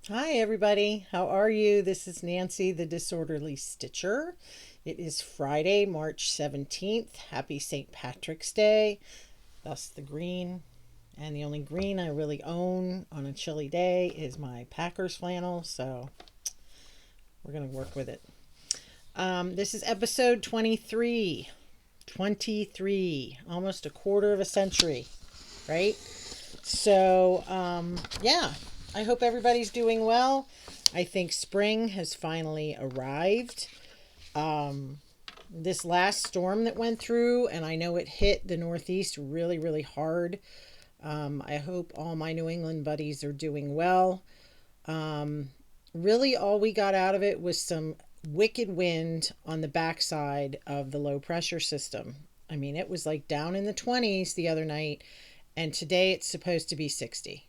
Hi, everybody. How are you? This is Nancy, the disorderly stitcher. It is Friday, March 17th. Happy St. Patrick's Day. Thus, the green. And the only green I really own on a chilly day is my Packers flannel. So, we're going to work with it. This is episode 23. 23. Almost a quarter of a century, right? So, yeah, I hope everybody's doing well. I think spring has finally arrived. This last storm that went through, and I know it hit the Northeast really, really hard. I hope all my New England buddies are doing well. Really, all we got out of it was some wicked wind on the backside of the low pressure system. I mean, it was like down in the 20s the other night, and today it's supposed to be 60.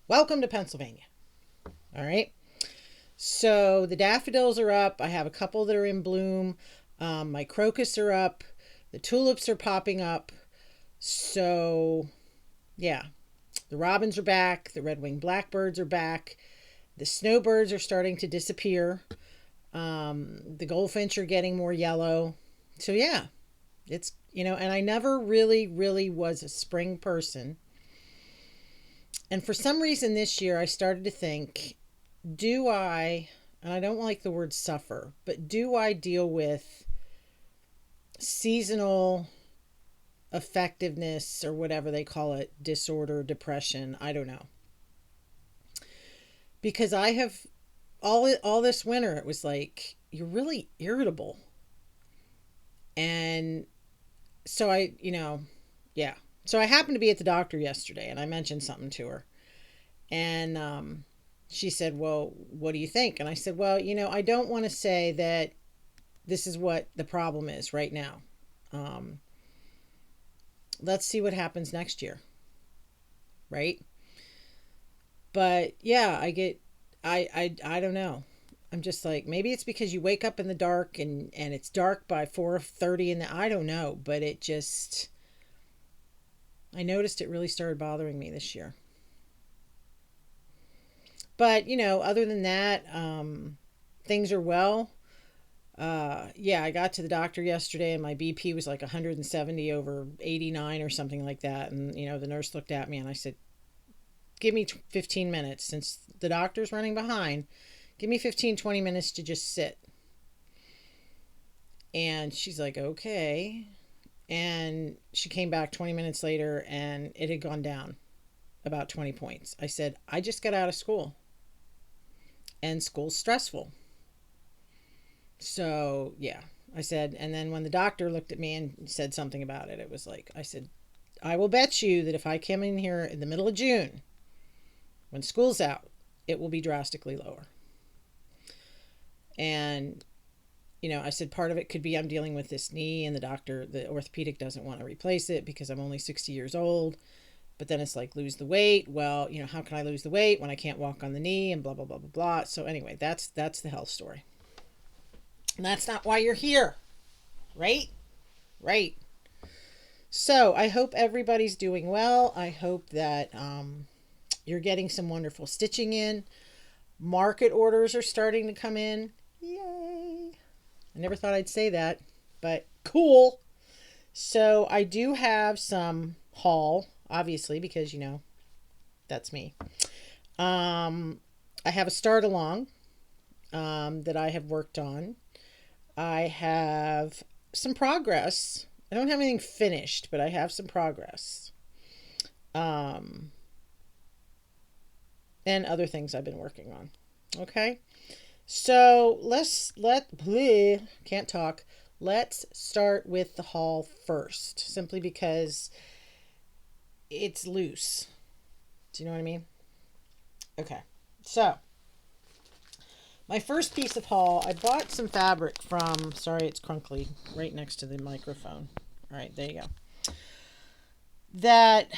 Welcome to Pennsylvania. All right. So the daffodils are up. I have a couple that are in bloom. My crocus are up. The tulips are popping up. So, yeah. The robins are back. The red-winged blackbirds are back. The snowbirds are starting to disappear. The goldfinch are getting more yellow. So, yeah. It's, and I never really, really was a spring person. And for some reason this year, I started to think, do I, and I don't like the word suffer, but do I deal with seasonal affectiveness or whatever they call it, disorder, depression? I don't know. Because I have all this winter, it was like, you're really irritable. And so yeah. So I happened to be at the doctor yesterday and I mentioned something to her. And she said, well, what do you think? And I said, well, I don't want to say that this is what the problem is right now. Um, let's see what happens next year. Right. But yeah, I don't know. I'm just like, maybe it's because you wake up in the dark and it's dark by 4:30 in the, I don't know, but I noticed it really started bothering me this year. But, other than that, things are well. Yeah, I got to the doctor yesterday and my BP was like 170 over 89 or something like that. And, the nurse looked at me and I said, give me 15 minutes. Since the doctor's running behind, give me 15, 20 minutes to just sit. And she's like, okay. And she came back 20 minutes later and it had gone down about 20 points. I said, I just got out of school and school's stressful. So, yeah, I said, and then when the doctor looked at me and said something about it, it was like, I said, I will bet you that if I come in here in the middle of June, when school's out, it will be drastically lower. And, I said, part of it could be I'm dealing with this knee, and the orthopedic doesn't want to replace it because I'm only 60 years old. But then it's like, lose the weight. Well, how can I lose the weight when I can't walk on the knee and blah, blah, blah, blah, blah. So anyway, that's the health story. And that's not why you're here, right? Right. So I hope everybody's doing well. I hope that you're getting some wonderful stitching in. Market orders are starting to come in. Yay. I never thought I'd say that, but cool. So I do have some haul, obviously, because, that's me. I have a start along that I have worked on. I have some progress. I don't have anything finished, but I have some progress. Um, and other things I've been working on. Okay. So can't talk. Let's start with the haul first, simply because it's loose. Do you know what I mean? Okay. So, my first piece of haul, I bought some fabric from, sorry, it's crunkly, right next to the microphone. All right, there you go. That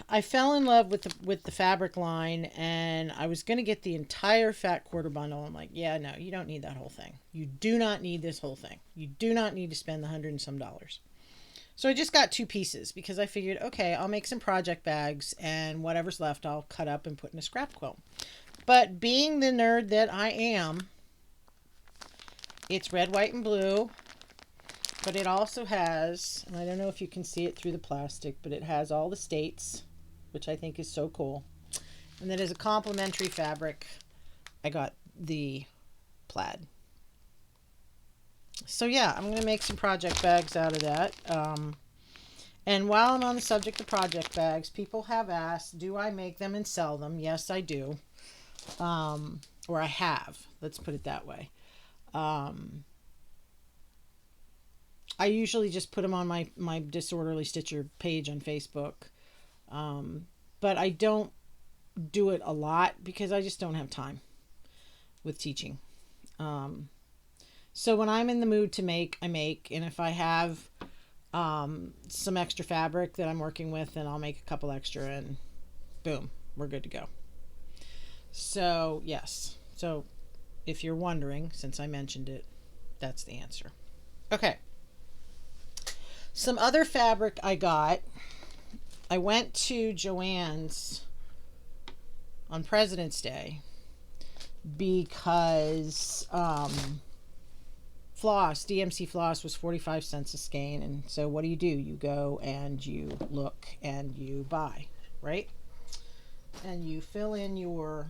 I fell in love with the fabric line, and I was going to get the entire fat quarter bundle. I'm like, yeah, no, you don't need that whole thing. You do not need this whole thing. You do not need to spend the hundred and some dollars. So I just got two pieces because I figured, okay, I'll make some project bags, and whatever's left I'll cut up and put in a scrap quilt. But being the nerd that I am, it's red, white, and blue. But it also has, and I don't know if you can see it through the plastic, but it has all the states, which I think is so cool. And then as a complimentary fabric, I got the plaid. So yeah, I'm going to make some project bags out of that. And while I'm on the subject of project bags, people have asked, do I make them and sell them? Yes, I do. Or I have. Let's put it that way. I usually just put them on my Disorderly Stitcher page on Facebook. But I don't do it a lot because I just don't have time with teaching. So when I'm in the mood to make, I make. And if I have some extra fabric that I'm working with, then I'll make a couple extra and boom, we're good to go. So yes. So if you're wondering, since I mentioned it, that's the answer. Okay. Some other fabric I got. I went to Joann's on President's Day because floss, DMC floss, was 45 cents a skein. And so what do? You go and you look and you buy, right? And you fill in your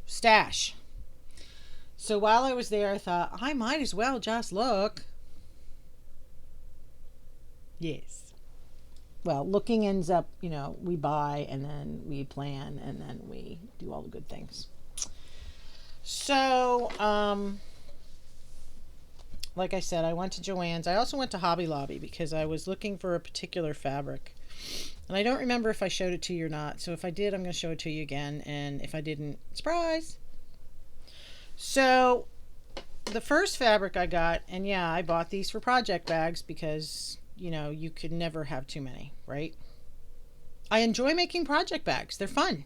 stash. So while I was there, I thought, I might as well just look. Yes. Well, looking ends up, we buy and then we plan and then we do all the good things. So, like I said, I went to Joann's. I also went to Hobby Lobby because I was looking for a particular fabric. And I don't remember if I showed it to you or not. So if I did, I'm going to show it to you again. And if I didn't, surprise. So the first fabric I got, and yeah, I bought these for project bags because you could never have too many, right? I enjoy making project bags. They're fun.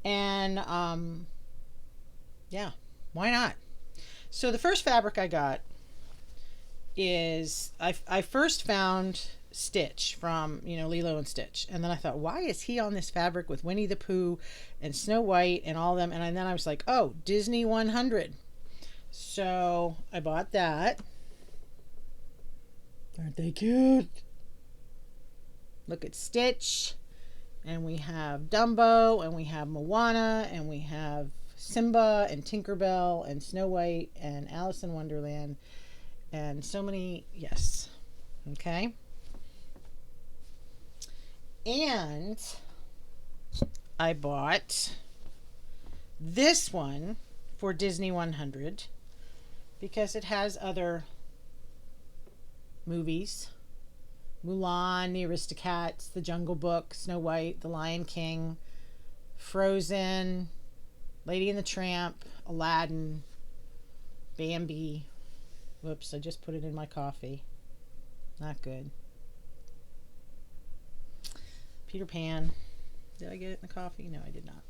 And, yeah, why not? So the first fabric I got is, I first found Stitch from, Lilo and Stitch. And then I thought, why is he on this fabric with Winnie the Pooh and Snow White and all them? And then I was like, oh, Disney 100. So I bought that. Aren't they cute? Look at Stitch. And we have Dumbo. And we have Moana. And we have Simba and Tinkerbell and Snow White and Alice in Wonderland. And so many. Yes. Okay. And I bought this one for Disney 100 because it has other movies. Mulan, the Aristocats, The Jungle Book, Snow White, The Lion King, Frozen, Lady and the Tramp, Aladdin, Bambi. Whoops, I just put it in my coffee. Not good. Peter Pan. Did I get it in the coffee? No, I did not.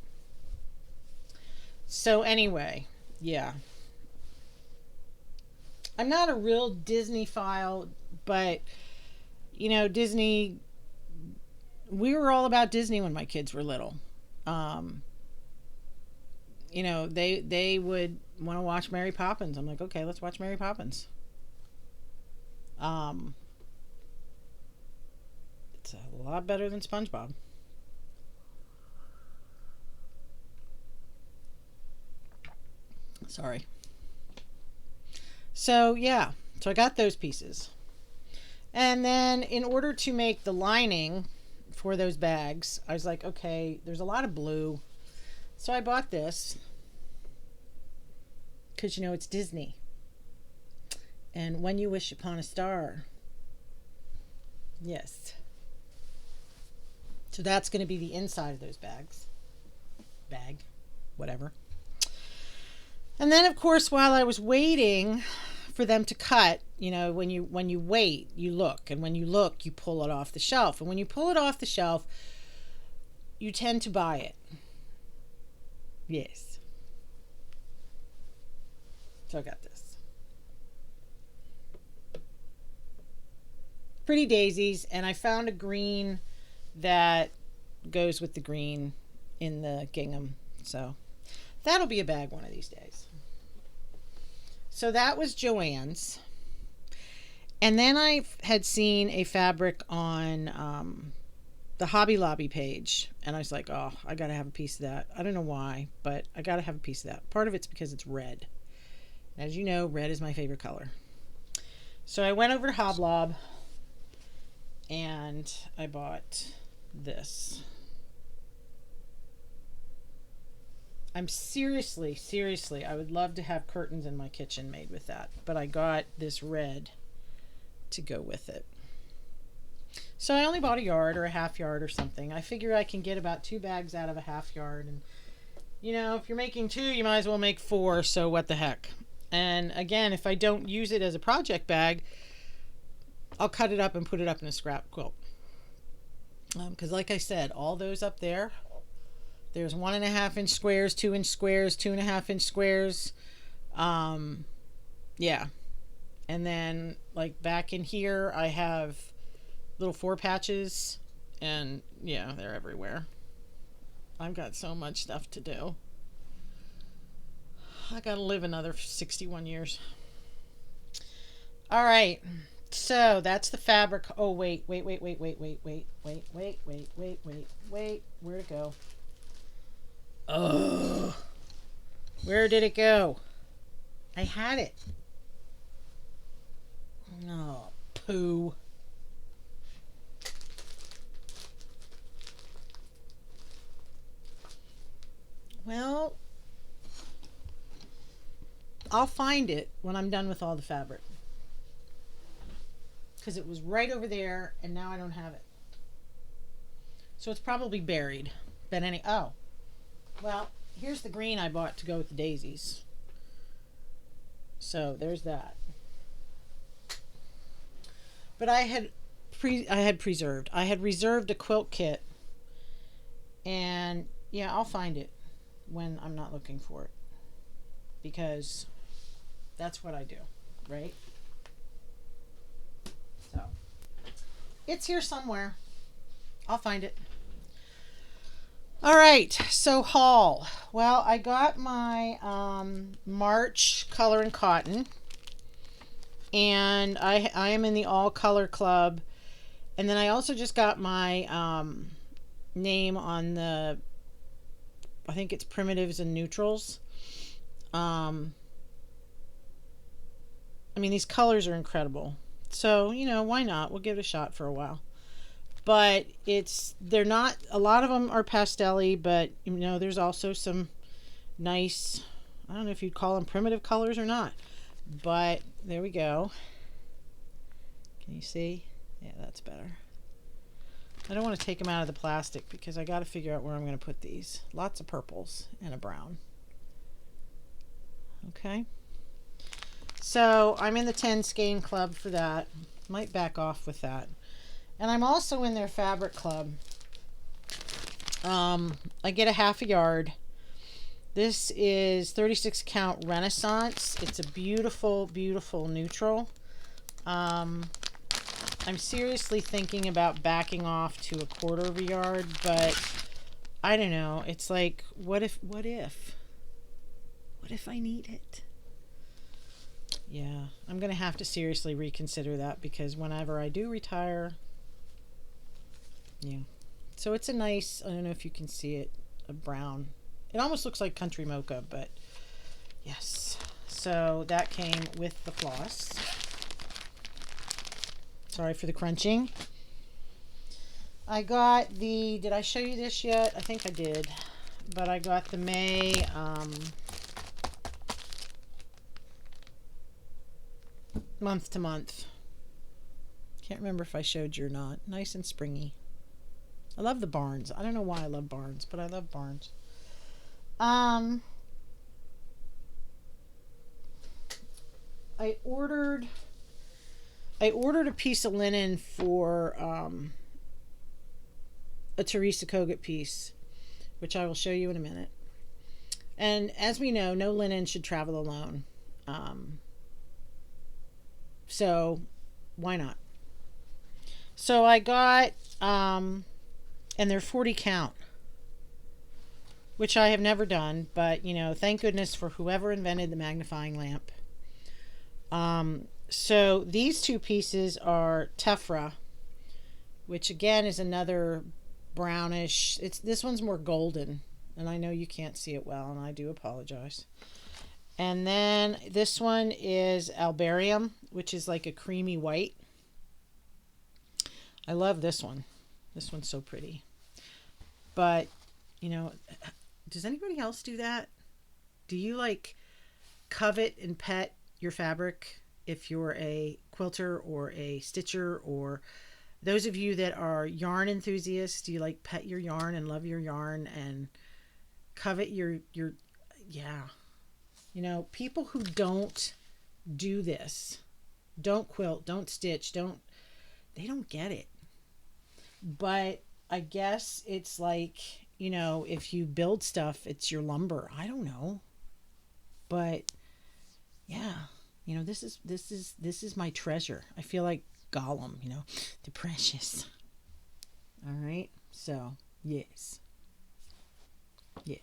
So anyway, yeah. I'm not a real Disney file, but Disney, we were all about Disney when my kids were little. They would want to watch Mary Poppins. I'm like, okay, let's watch Mary Poppins. It's a lot better than SpongeBob. Sorry. So yeah, so I got those pieces. And then in order to make the lining for those bags, I was like, okay, there's a lot of blue. So I bought this because, it's Disney. And When You Wish Upon a Star. Yes. So that's going to be the inside of those bags. Bag. Whatever. And then, of course, while I was waiting for them to cut, when you wait, you look. And when you look, you pull it off the shelf. And when you pull it off the shelf, you tend to buy it. Yes. So I got this. Pretty daisies. And I found a green that goes with the green in the gingham. So that'll be a bag one of these days. So that was Joann's. And then I had seen a fabric on the Hobby Lobby page. And I was like, oh, I got to have a piece of that. I don't know why, but I got to have a piece of that. Part of it's because it's red. As you know, red is my favorite color. So I went over to Hoblob and I bought this. I'm seriously, I would love to have curtains in my kitchen made with that. But I got this red to go with it. So I only bought a yard or a half yard or something. I figure I can get about 2 bags out of a half yard. And, you know, if you're making 2, you might as well make 4. So what the heck. And again, if I don't use it as a project bag, I'll cut it up and put it up in a scrap quilt. Because like I said, all those up there, there's 1.5 inch squares, 2 inch squares, 2.5 inch squares. Yeah. And then like back in here, I have little 4 patches, and yeah, they're everywhere. I've got so much stuff to do. I gotta live another 61 years. All right. So that's the fabric. Oh, wait. Where'd it go? Oh, where did it go? I had it. Oh, poo. Well, I'll find it when I'm done with all the fabric. Because it was right over there and now I don't have it. So it's probably buried. But oh. Well, here's the green I bought to go with the daisies. So there's that. But I had reserved a quilt kit. And yeah, I'll find it when I'm not looking for it. Because that's what I do, right? So it's here somewhere. I'll find it. All right, so haul. Well, I got my March Color and Cotton, and I am in the All Color Club, and then I also just got my name on the, I think it's Primitives and Neutrals. I mean, these colors are incredible, so you know, why not? We'll give it a shot for a while. But they're not, a lot of them are pastel-y, but you know, there's also some nice, I don't know if you'd call them primitive colors or not, but there we go. Can you see? Yeah, that's better. I don't want to take them out of the plastic because I got to figure out where I'm going to put these. Lots of purples and a brown. Okay. So I'm in the 10 skein club for that. Might back off with that. And I'm also in their fabric club. I get a half a yard. This is 36 count Renaissance. It's a beautiful, beautiful neutral. I'm seriously thinking about backing off to a 1/4 of a yard, but I don't know. It's like, what if I need it? Yeah, I'm going to have to seriously reconsider that because whenever I do retire, yeah. So it's a nice, I don't know if you can see it, a brown. It almost looks like country mocha, but yes. So that came with the floss. Sorry for the crunching. I got did I show you this yet? I think I did. But I got the May month to month. Can't remember if I showed you or not. Nice and springy. I love the Barnes. I don't know why I love Barnes, but I love Barnes. I ordered a piece of linen for a Teresa Kogut piece, which I will show you in a minute. And as we know, no linen should travel alone. So why not? So I got and they're 40 count. which I have never done, but you know, thank goodness for whoever invented the magnifying lamp. So these two pieces are tephra, which again is another brownish. It's this one's more golden, and I know you can't see it well, and I do apologize. And then this one is albarium, which is like a creamy white. I love this one. This one's so pretty. But, you know, does anybody else do that? Do you like covet and pet your fabric if you're a quilter or a stitcher, or those of you that are yarn enthusiasts? Do you like pet your yarn and love your yarn and covet your yeah. You know, people who don't do this, don't quilt, don't stitch, they don't get it. But I guess it's like, you know, if you build stuff, it's your lumber. I don't know. But yeah, you know, this is my treasure. I feel like Gollum, you know, the precious. All right. So, yes. Yes.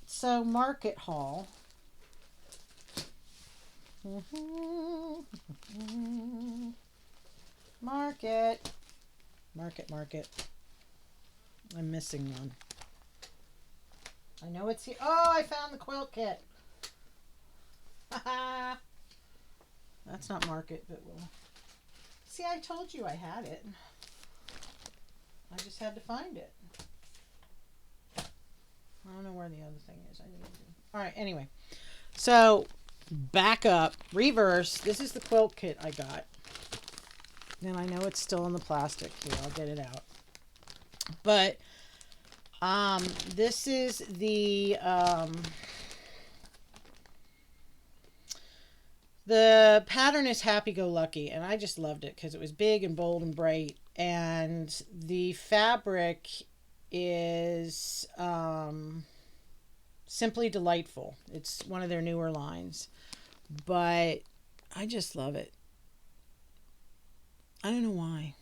So market haul. Market. Market. I'm missing one. I know it's here. Oh, I found the quilt kit. That's not market, but we'll see. I told you I had it. I just had to find it. I don't know where the other thing is. I need to do. All right. Anyway, so back up, reverse. This is the quilt kit I got, and I know it's still in the plastic. Here, I'll get it out. But this is the pattern is Happy Go Lucky, and I just loved it because it was big and bold and bright, and the fabric is Simply Delightful. It's one of their newer lines, but I just love it. I don't know why.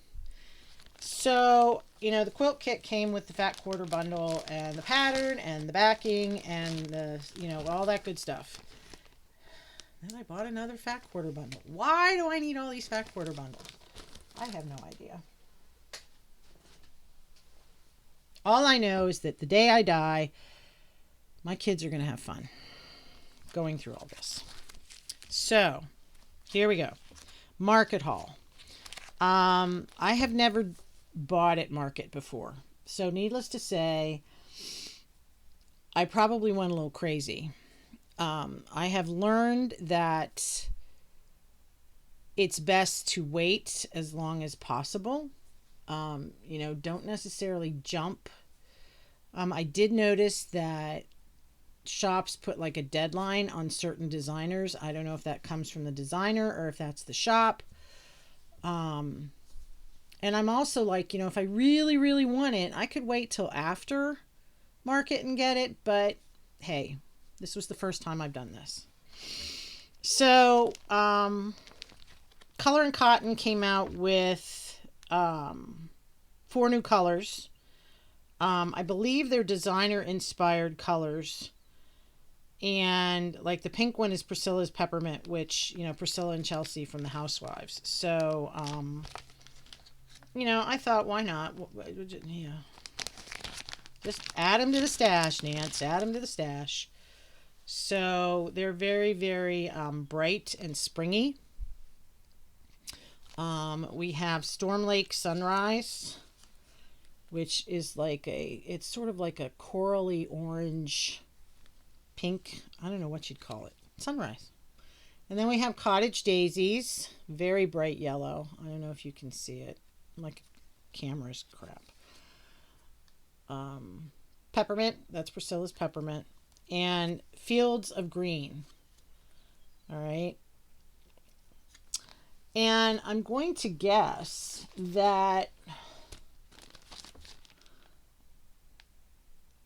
So, you know, the quilt kit came with the fat quarter bundle and the pattern and the backing and the, you know, all that good stuff. Then I bought another fat quarter bundle. Why do I need all these fat quarter bundles? I have no idea. All I know is that the day I die, my kids are going to have fun going through all this. So, here we go. Market haul. I have never bought at market before. So, needless to say, I probably went a little crazy. I have learned that it's best to wait as long as possible. You know, don't necessarily jump. I did notice that shops put like a deadline on certain designers. I don't know if that comes from the designer or if that's the shop. And I'm also like, you know, if I really, really want it, I could wait till after market and get it. But hey, this was the first time I've done this. So, Color and Cotton came out with 4 new colors. I believe they're designer inspired colors. And like the pink one is Priscilla's Peppermint, which, you know, Priscilla and Chelsea from the Housewives. So, you know, I thought, why not? Yeah. Just add them to the stash, Nance. Add them to the stash. So they're very, very bright and springy. We have Storm Lake Sunrise, which is like it's sort of like a corally orange pink. I don't know what you'd call it. Sunrise. And then we have Cottage Daisies, very bright yellow. I don't know if you can see it. Like camera's crap. Peppermint, that's Priscilla's Peppermint. And Fields of Green. All right. And I'm going to guess that,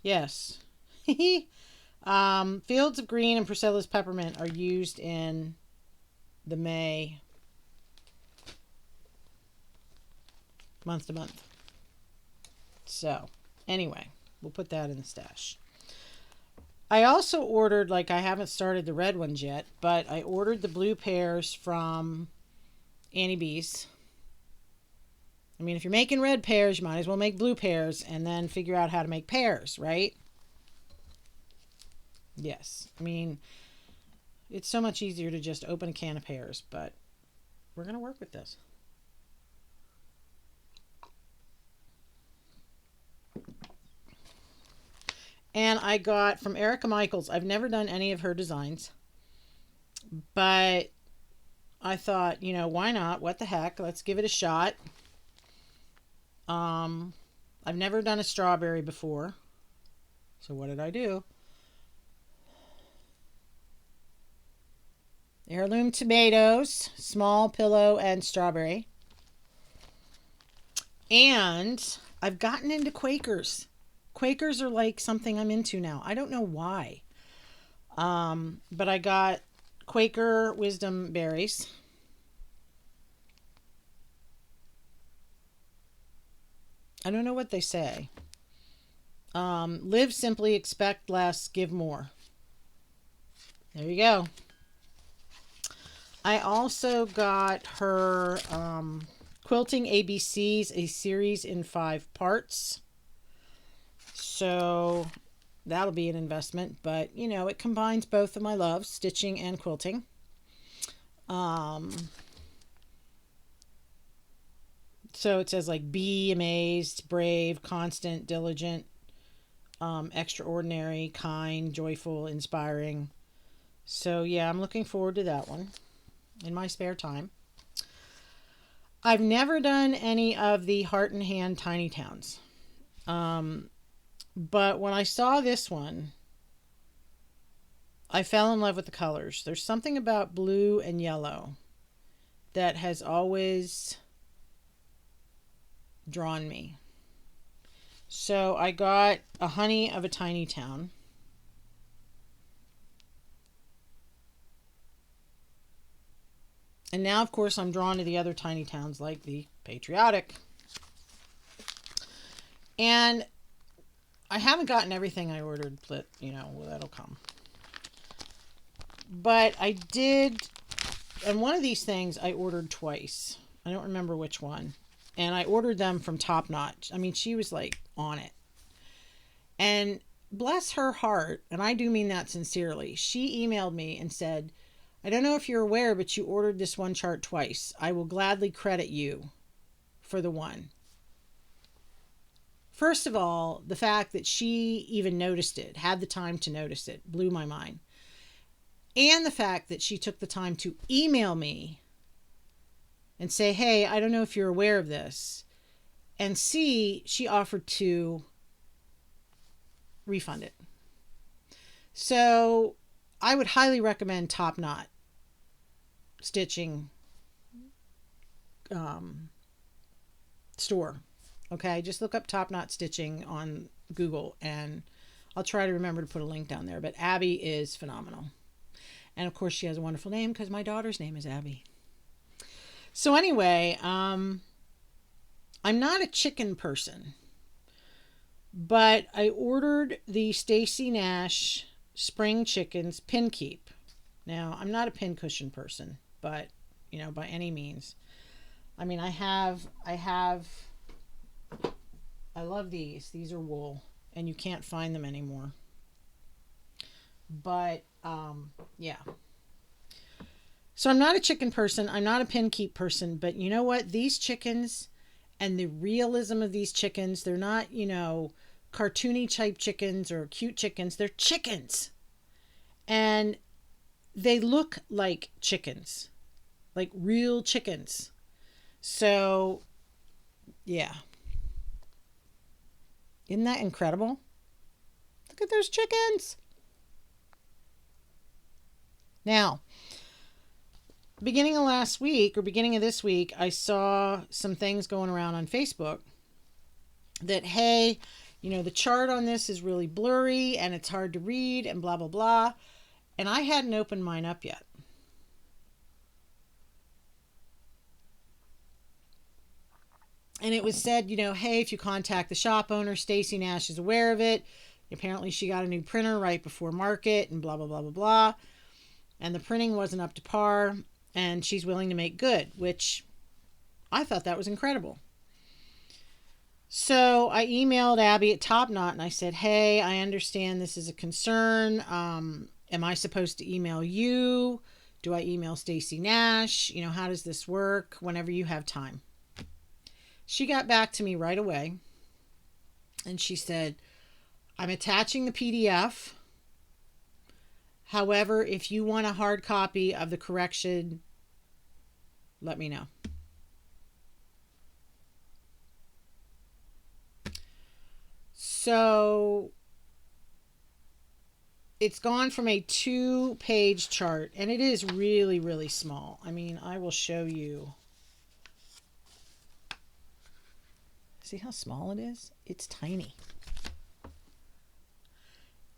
yes, Fields of Green and Priscilla's Peppermint are used in the May month to month. So anyway, we'll put that in the stash. I also ordered, like, I haven't started the red ones yet, but I ordered the blue pears from Annie B's. I mean, if you're making red pears, you might as well make blue pears and then figure out how to make pears, right? Yes. I mean, it's so much easier to just open a can of pears, but we're going to work with this. And I got from Erica Michaels. I've never done any of her designs, but I thought, you know, why not? What the heck? Let's give it a shot. I've never done a strawberry before. So what did I do? Heirloom tomatoes, small pillow, and strawberry. And I've gotten into Quakers. Quakers are like something I'm into now. I don't know why. But I got Quaker wisdom berries. I don't know what they say. Live simply, expect less, give more. There you go. I also got her Quilting ABCs, a series in 5 parts. So that'll be an investment, but you know, it combines both of my loves, stitching and quilting. So it says like be amazed, brave, constant, diligent, extraordinary, kind, joyful, inspiring. So yeah, I'm looking forward to that one in my spare time. I've never done any of the Heart and Hand Tiny Towns. But when I saw this one, I fell in love with the colors. There's something about blue and yellow that has always drawn me. So I got a Honey of a Tiny Town. And now, of course, I'm drawn to the other tiny towns like the Patriotic. And I haven't gotten everything I ordered, but, you know, well, that'll come. But I did, and one of these things I ordered twice. I don't remember which one. And I ordered them from Top Notch. I mean, she was like on it. And bless her heart, and I do mean that sincerely, she emailed me and said, I don't know if you're aware, but you ordered this one chart twice. I will gladly credit you for the one. First of all, the fact that she even noticed it, had the time to notice it, blew my mind. And the fact that she took the time to email me and say, hey, I don't know if you're aware of this. And C, she offered to refund it. So I would highly recommend Top Knot stitching store. Okay, just look up Top Knot Stitching on Google and I'll try to remember to put a link down there. But Abby is phenomenal. And of course she has a wonderful name because my daughter's name is Abby. So anyway, I'm not a chicken person, but I ordered the Stacy Nash Spring Chickens Pin Keep. Now, I'm not a pin cushion person, but, you know, by any means. I mean, I love these. These are wool, and you can't find them anymore. But, yeah. So I'm not a chicken person. I'm not a pin keep person, but you know what? These chickens and the realism of these chickens, they're not, you know, cartoony type chickens or cute chickens. They're chickens. And they look like chickens, like real chickens. So, yeah. Isn't that incredible? Look at those chickens. Now, beginning of last week or beginning of this week, I saw some things going around on Facebook that, hey, you know, the chart on this is really blurry and it's hard to read and blah, blah, blah. And I hadn't opened mine up yet. And it was said, hey, if you contact the shop owner, Stacy Nash is aware of it. Apparently she got a new printer right before market and blah, blah, blah, blah, blah. And the printing wasn't up to par, and she's willing to make good, which I thought that was incredible. So I emailed Abby at Top Knot and I said, hey, I understand this is a concern. Am I supposed to email you? Do I email Stacy Nash? How does this work? Whenever you have time. She got back to me right away and she said, I'm attaching the PDF. However, if you want a hard copy of the correction, let me know. So it's gone from a 2-page chart, and it is really, really small. I mean, I will show you. See how small it is? It's tiny.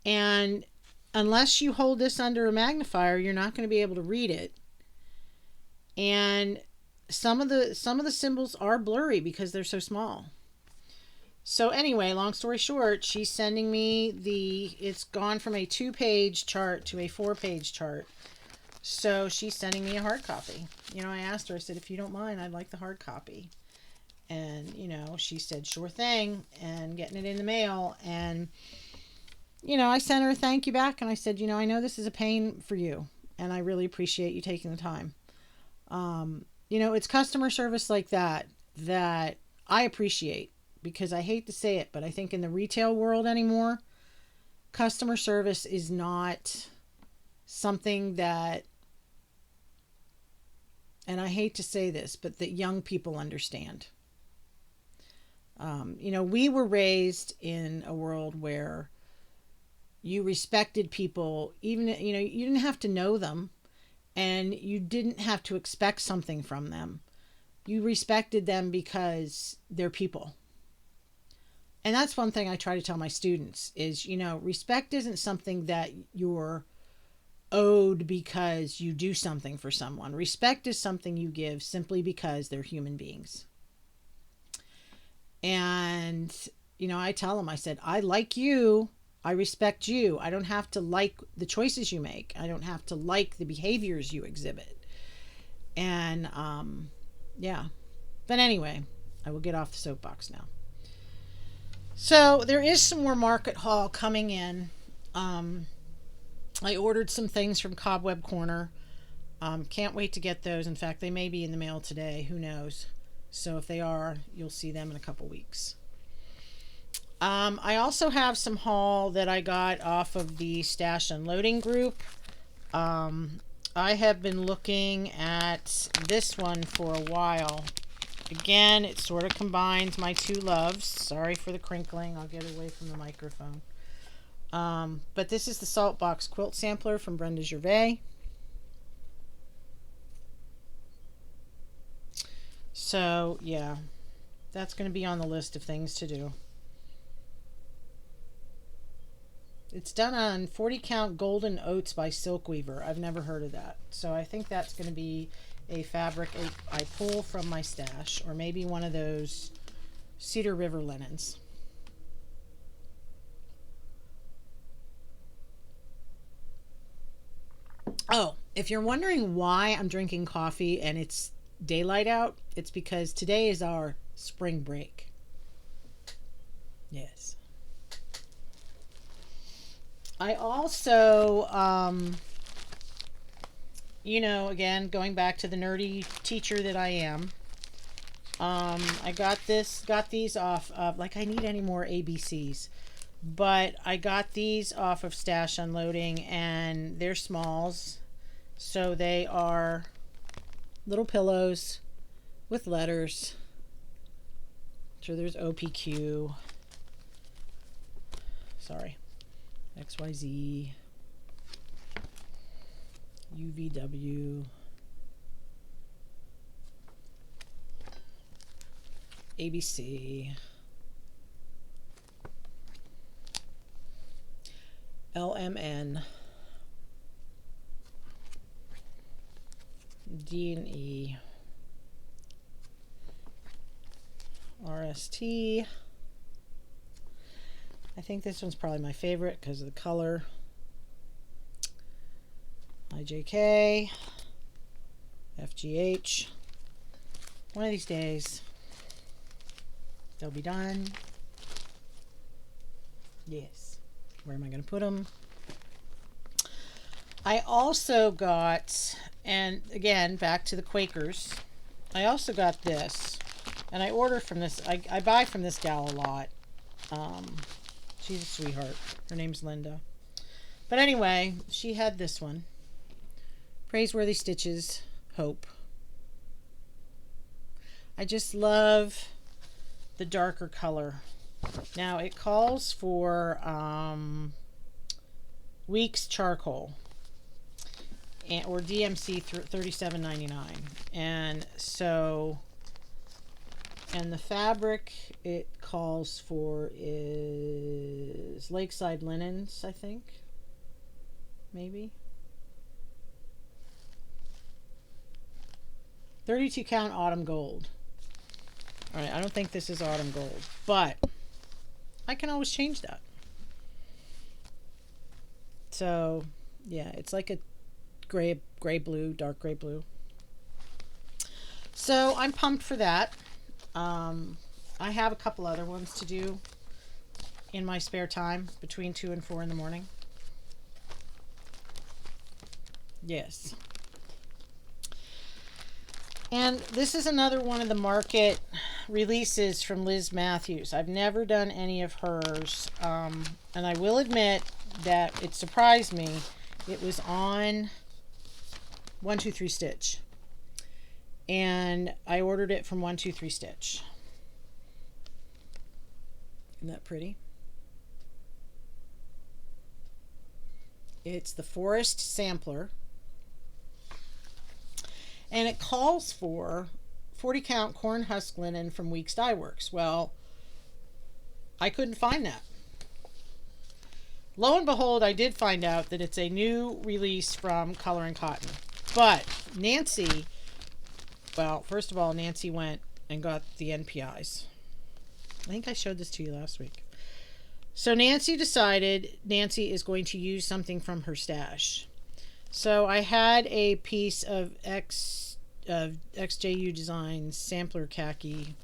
And unless you hold this under a magnifier, you're not going to be able to read it. And some of the symbols are blurry because they're so small. So anyway, long story short, she's sending me it's gone from a 2-page chart to a 4-page chart. So she's sending me a hard copy. I asked her, I said, if you don't mind, I'd like the hard copy. And, she said, sure thing, and getting it in the mail. And, I sent her a thank you back, and I said, I know this is a pain for you, and I really appreciate you taking the time. It's customer service like that I appreciate, because I hate to say it, but I think in the retail world anymore, customer service is not something that, and I hate to say this, but that young people understand. We were raised in a world where you respected people, even, you didn't have to know them and you didn't have to expect something from them. You respected them because they're people. And that's one thing I try to tell my students is, respect isn't something that you're owed because you do something for someone. Respect is something you give simply because they're human beings. And, I tell them, I said, I like you. I respect you. I don't have to like the choices you make. I don't have to like the behaviors you exhibit. And, yeah. But anyway, I will get off the soapbox now. So there is some more market haul coming in. I ordered some things from Cobweb Corner. Can't wait to get those. In fact, they may be in the mail today. Who knows? So if they are, you'll see them in a couple weeks. I also have some haul that I got off of the Stash Unloading group. I have been looking at this one for a while. Again, it sort of combines my two loves. Sorry for the crinkling. I'll get away from the microphone. But this is the Saltbox Quilt Sampler from Brenda Gervais. So, yeah, that's going to be on the list of things to do. It's done on 40 count Golden Oats by Silkweaver. I've never heard of that. So I think that's going to be a fabric I pull from my stash, or maybe one of those Cedar River linens. Oh, if you're wondering why I'm drinking coffee and it's daylight out, it's because today is our spring break. Yes. I also, again, going back to the nerdy teacher that I am, I got these off of, I need any more ABCs, but I got these off of Stash Unloading, and they're smalls, so they are little pillows with letters. So there's OPQ, sorry, XYZ, UVW, ABC, LMN, D&E, RST. I think this one's probably my favorite because of the color. IJK. FGH. One of these days, they'll be done. Yes. Where am I going to put them? I also got, and again, back to the Quakers, I also got this. And I order from this, I buy from this gal a lot. She's a sweetheart. Her name's Linda. But anyway, she had this one. Praiseworthy Stitches, Hope. I just love the darker color. Now it calls for Weeks Charcoal or DMC $37.99, and so, and the fabric it calls for is Lakeside Linens, I think, maybe 32 count autumn gold. All right, I don't think this is autumn gold, but I can always change that. So yeah, it's like a gray blue, dark gray blue. So I'm pumped for that. I have a couple other ones to do in my spare time between 2 and 4 in the morning. Yes. And this is another one of the market releases from Liz Matthews. I've never done any of hers. And I will admit that it surprised me. It was on 123 Stitch. And I ordered it from 123 Stitch. Isn't that pretty? It's the Forest Sampler. And it calls for 40 count corn husk linen from Weeks Dye Works. Well, I couldn't find that. Lo and behold, I did find out that it's a new release from Color and Cotton. But Nancy, well, first of all, Nancy went and got the NPIs. I think I showed this to you last week. So Nancy decided Nancy is going to use something from her stash. So I had a piece of XJU Designs sampler khaki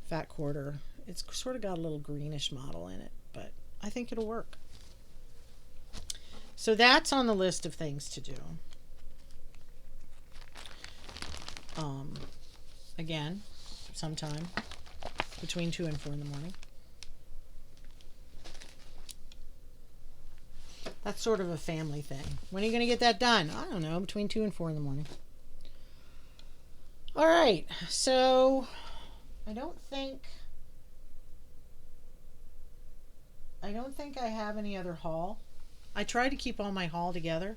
fat quarter. It's sort of got a little greenish model in it, but I think it'll work. So that's on the list of things to do. Again, sometime between 2 and 4 in the morning. That's sort of a family thing. When are you going to get that done? I don't know, between 2 and 4 in the morning. All right, so I don't think I have any other haul. I try to keep all my haul together.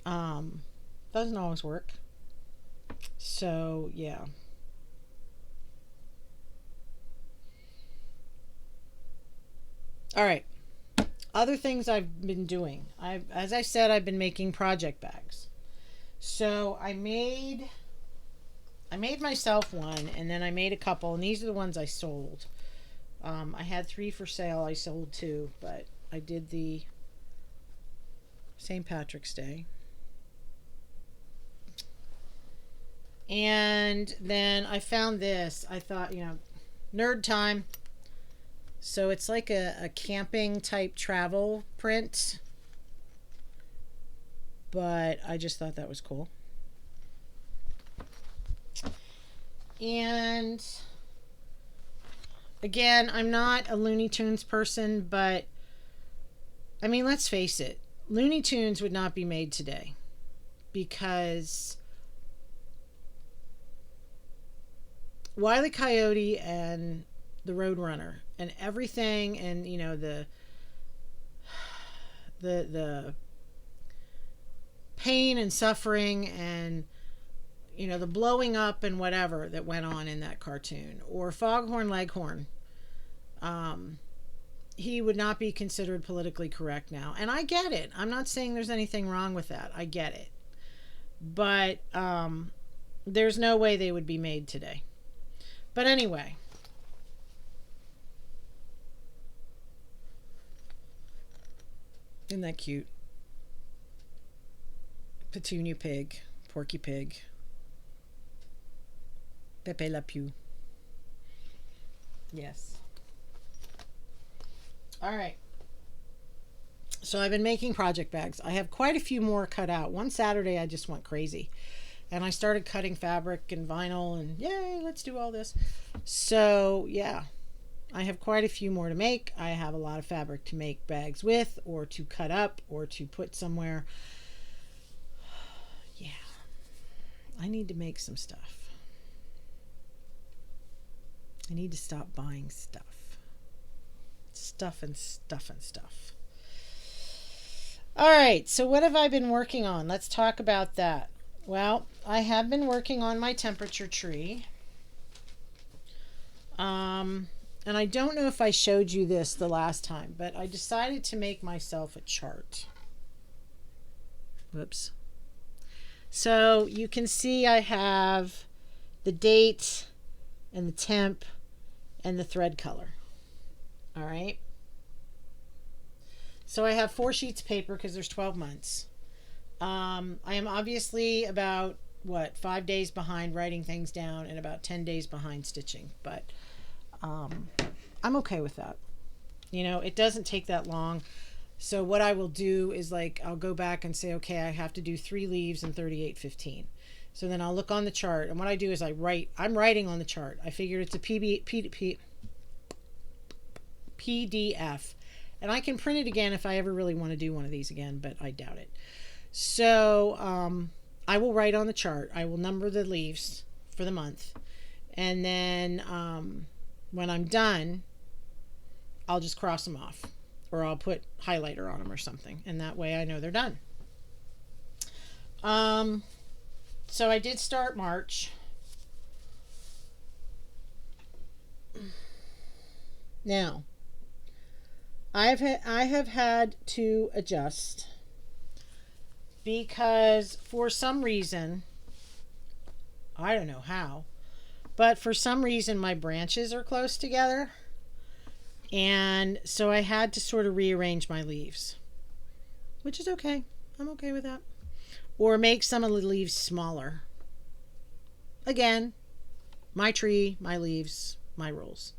Doesn't always work. So, yeah. All right. Other things I've been doing. As I said, I've been making project bags. So I made myself one, and then I made a couple, and these are the ones I sold. I had 3 for sale. I sold 2, but I did the St. Patrick's Day. And then I found this. I thought, nerd time. So it's like a camping type travel print. But I just thought that was cool. And again, I'm not a Looney Tunes person, but I mean, let's face it. Looney Tunes would not be made today because Wile E. Coyote and the Roadrunner and everything, and the pain and suffering and the blowing up and whatever that went on in that cartoon, or Foghorn Leghorn, he would not be considered politically correct now. And I get it. I'm not saying there's anything wrong with that. I get it. But there's no way they would be made today. But anyway, Isn't that cute? Petunia pig, Porky Pig, Pepe Le Pew. Yes. All right. So I've been making project bags. I have quite a few more cut out. One Saturday I just went crazy. And I started cutting fabric and vinyl and yay, let's do all this. So yeah, I have quite a few more to make. I have a lot of fabric to make bags with or to cut up or to put somewhere. Yeah, I need to make some stuff. I need to stop buying stuff. Stuff and stuff and stuff. All right, so what have I been working on? Let's talk about that. Well, I have been working on my temperature tree. And I don't know if I showed you this the last time, but I decided to make myself a chart. Whoops. So you can see I have the date and the temp and the thread color. All right. So I have 4 sheets of paper because there's 12 months. I am obviously about 5 days behind writing things down and about 10 days behind stitching, but I'm okay with that. You know, it doesn't take that long. So what I will do is I'll go back and say, okay, I have to do 3 leaves in 38.15. So then I'll look on the chart, and what I do is I'm writing on the chart. I figured it's a PDF, and I can print it again if I ever really want to do one of these again, but I doubt it. So I will write on the chart. I will number the leaves for the month, and then when I'm done, I'll just cross them off, or I'll put highlighter on them or something, and that way I know they're done. So I did start March. Now, I have had to adjust because for some reason, I don't know how, but for some reason my branches are close together, and so I had to sort of rearrange my leaves, which is okay. I'm okay with that. Or make some of the leaves smaller. Again, my tree, my leaves, my rules.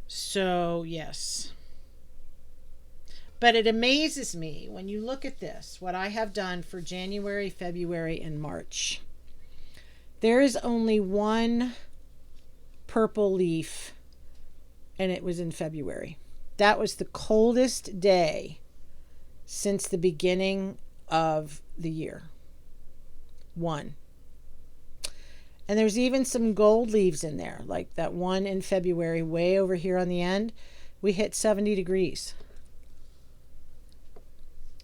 So yes. But it amazes me when you look at this, what I have done for January, February, and March. There is only one purple leaf, and it was in February. That was the coldest day since the beginning of the year. 1. And there's even some gold leaves in there, like that one in February, way over here on the end. We hit 70 degrees.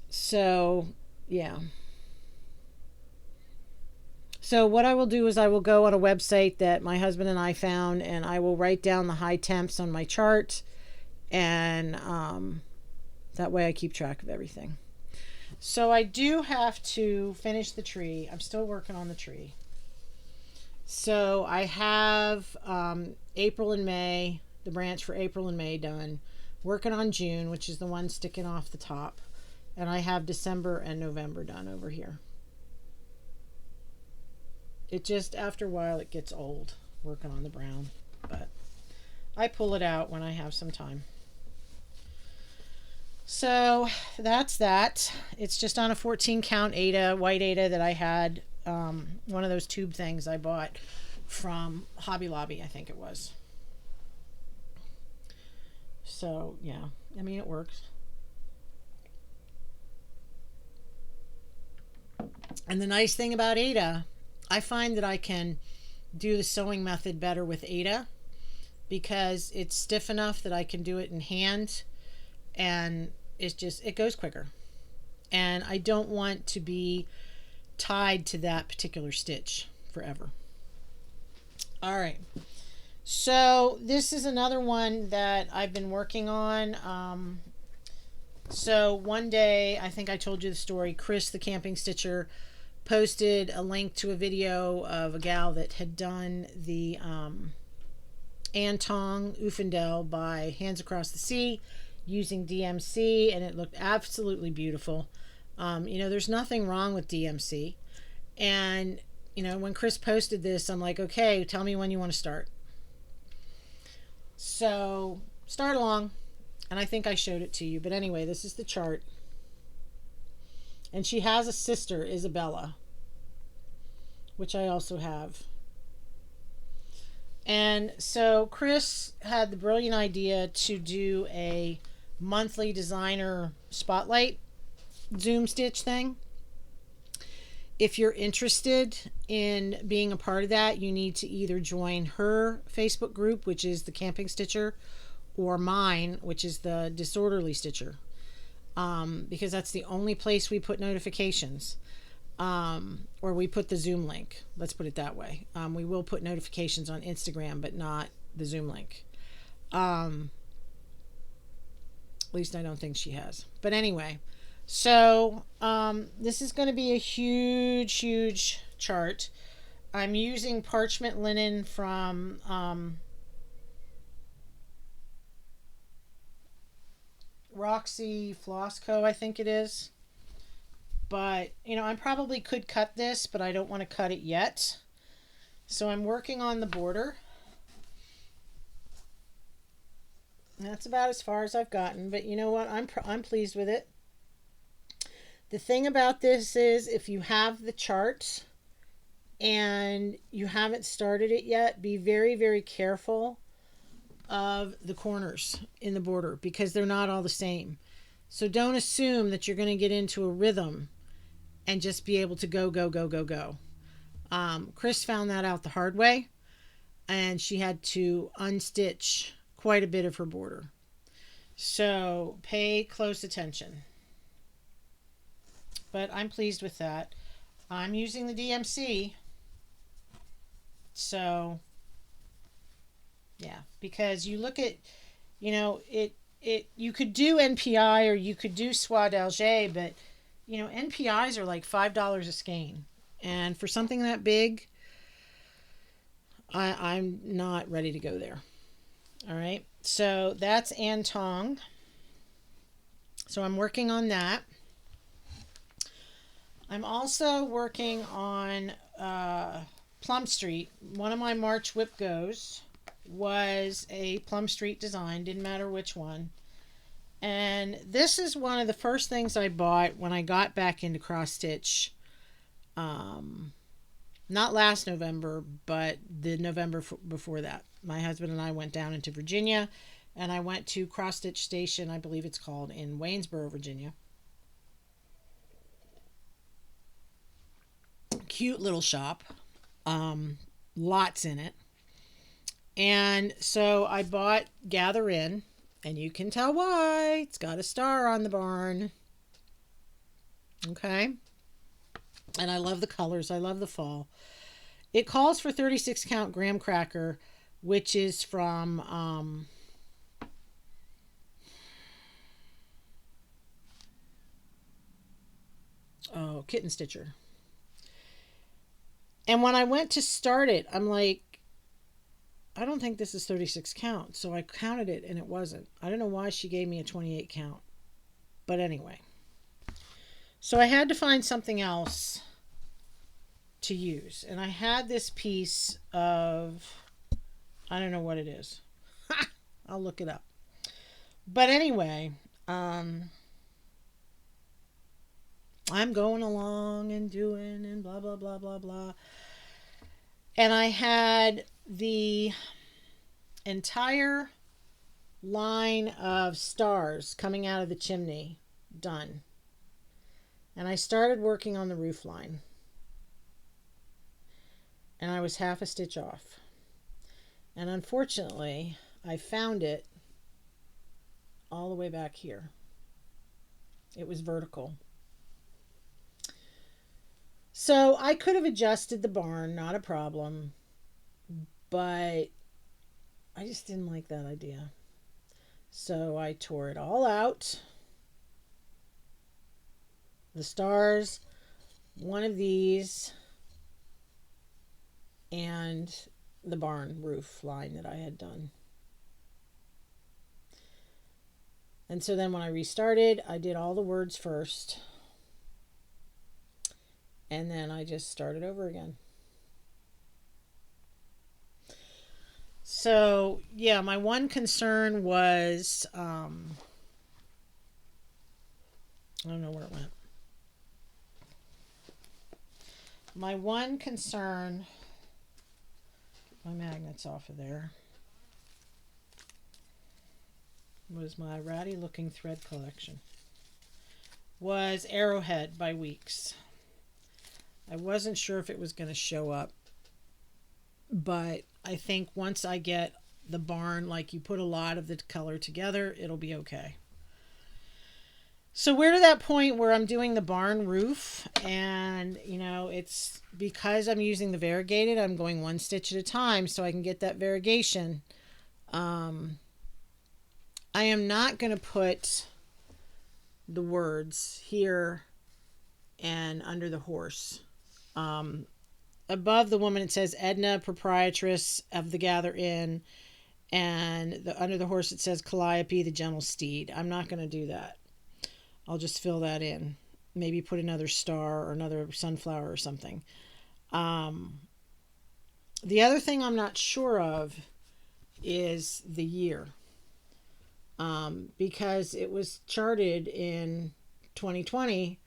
So, yeah. So what I will do is I will go on a website that my husband and I found, and I will write down the high temps on my chart, and that way I keep track of everything. So I do have to finish the tree. I'm still working on the tree. So I have April and May, the branch for April and May done. Working on June, which is the one sticking off the top. And I have December and November done over here. It just, after a while, it gets old working on the brown. But I pull it out when I have some time. So that's that. It's just on a 14 count Aida, white Aida that I had. One of those tube things I bought from Hobby Lobby, I think it was. So yeah, I mean, it works. And the nice thing about Aida, I find that I can do the sewing method better with Aida because it's stiff enough that I can do it in hand, and it goes quicker. And I don't want to be tied to that particular stitch forever. All right. So this is another one that I've been working on. So one day, I think I told you the story, Chris, the camping stitcher, posted a link to a video of a gal that had done the Antong Ufendel by Hands Across the Sea using DMC, and it looked absolutely beautiful. There's nothing wrong with DMC. And, when Chris posted this, I'm like, okay, tell me when you want to start. So, start along. And I think I showed it to you. But anyway, this is the chart. And she has a sister, Isabella, which I also have. And so Chris had the brilliant idea to do a monthly designer spotlight Zoom stitch thing. If you're interested in being a part of that, you need to either join her Facebook group, which is the Camping Stitcher, or mine, which is the Disorderly Stitcher, because that's the only place we put notifications, or we put the Zoom link. Let's put it that way. We will put notifications on Instagram, but not the Zoom link. At least I don't think she has. But anyway, so this is going to be a huge, huge chart. I'm using parchment linen from Roxy Flossco, I think it is. But, I probably could cut this, but I don't want to cut it yet. So I'm working on the border. That's about as far as I've gotten, but you know what? I'm pleased with it. The thing about this is, if you have the chart and you haven't started it yet, be very, very careful of the corners in the border, because they're not all the same. So don't assume that you're going to get into a rhythm and just be able to go, go, go, go, go. Chris found that out the hard way, and she had to unstitch quite a bit of her border. So pay close attention. But I'm pleased with that. I'm using the DMC. So, yeah, because you look at, you could do NPI or you could do Soie d'Alger, but, NPIs are like $5 a skein. And for something that big, I'm not ready to go there. All right. So that's Antong. So I'm working on that. I'm also working on Plum Street. One of my March whip goes was a Plum Street design. Didn't matter which one. And this is one of the first things I bought when I got back into cross stitch. Not last November, but the November before that. My husband and I went down into Virginia, and I went to Cross Stitch Station, I believe it's called, in Waynesboro, Virginia. Cute little shop. Lots in it. And so I bought Gather In, and you can tell why. It's got a star on the barn. Okay. And I love the colors. I love the fall. It calls for 36 count graham cracker, which is from Kitten Stitcher. And when I went to start it, I'm like, I don't think this is 36 count. So I counted it and it wasn't. I don't know why she gave me a 28 count. But anyway. So I had to find something else to use. And I had this piece of, I don't know what it is. I'll look it up. But anyway, I'm going along and doing and blah, blah, blah, blah, blah. And I had the entire line of stars coming out of the chimney done. And I started working on the roof line. And I was half a stitch off. And unfortunately, I found it all the way back here. It was vertical. So I could have adjusted the barn, not a problem. But I just didn't like that idea. So I tore it all out. The stars, one of these, and the barn roof line that I had done. And so then when I restarted, I did all the words first. And then I just started over again. So, yeah, my one concern was, I don't know where it went. My one concern, my magnets off of there, was my ratty looking thread collection. Was Arrowhead by Weeks. I wasn't sure if it was going to show up, but I think once I get the barn, like you put a lot of the color together, it'll be okay. So we're to that point where I'm doing the barn roof, and it's because I'm using the variegated, I'm going one stitch at a time so I can get that variegation. I am not going to put the words here and under the horse. Above the woman it says Edna, proprietress of the Gather Inn, and under the horse it says Calliope, the gentle steed. I'm not going to do that. I'll just fill that in. Maybe put another star or another sunflower or something. The other thing I'm not sure of is the year. Because it was charted in 2020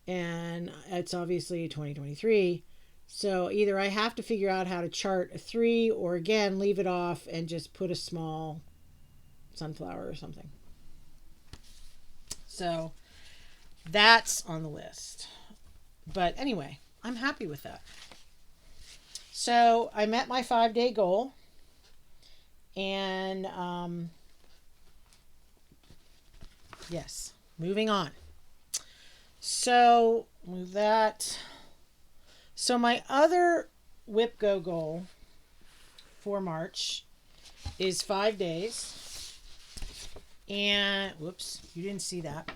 and it's obviously 2023. So either I have to figure out how to chart a 3 or again leave it off and just put a small sunflower or something. So that's on the list. But anyway, I'm happy with that. So I met my 5-day goal. And yes, moving on. So move that. So my other Whip Go goal for March is 5 days. And whoops, you didn't see that.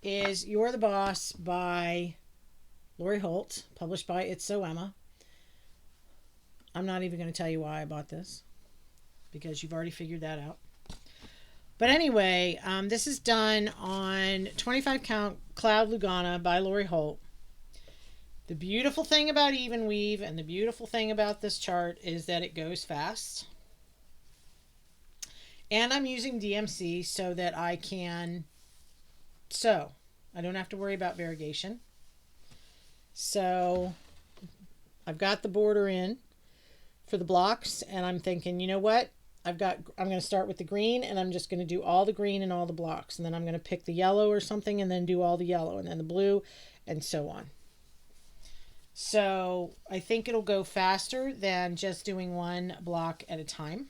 Is You're the Boss by Lori Holt, published by It's So Emma. I'm not even going to tell you why I bought this, because you've already figured that out. But anyway, this is done on 25 count Cloud Lugana by Lori Holt. The beautiful thing about even weave and the beautiful thing about this chart is that it goes fast. And I'm using DMC so that I can sew. I don't have to worry about variegation. So I've got the border in for the blocks, and I'm thinking, you know what? I'm going to start with the green, and I'm just going to do all the green and all the blocks. And then I'm going to pick the yellow or something and then do all the yellow and then the blue and so on. So I think it'll go faster than just doing one block at a time.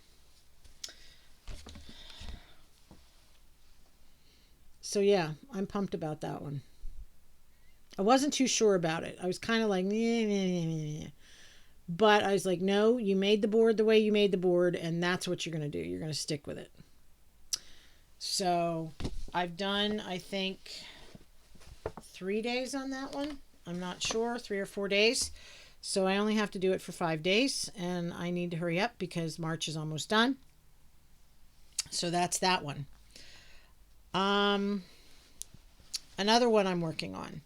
So yeah, I'm pumped about that one. I wasn't too sure about it. I was kind of like, nah. But I was like, no, you made the board the way you made the board, and that's what you're going to do. You're going to stick with it. So I've done, I think, 3 days on that one. I'm not sure, 3 or 4 days. So I only have to do it for 5 days, and I need to hurry up because March is almost done. So that's that one. Another one I'm working on.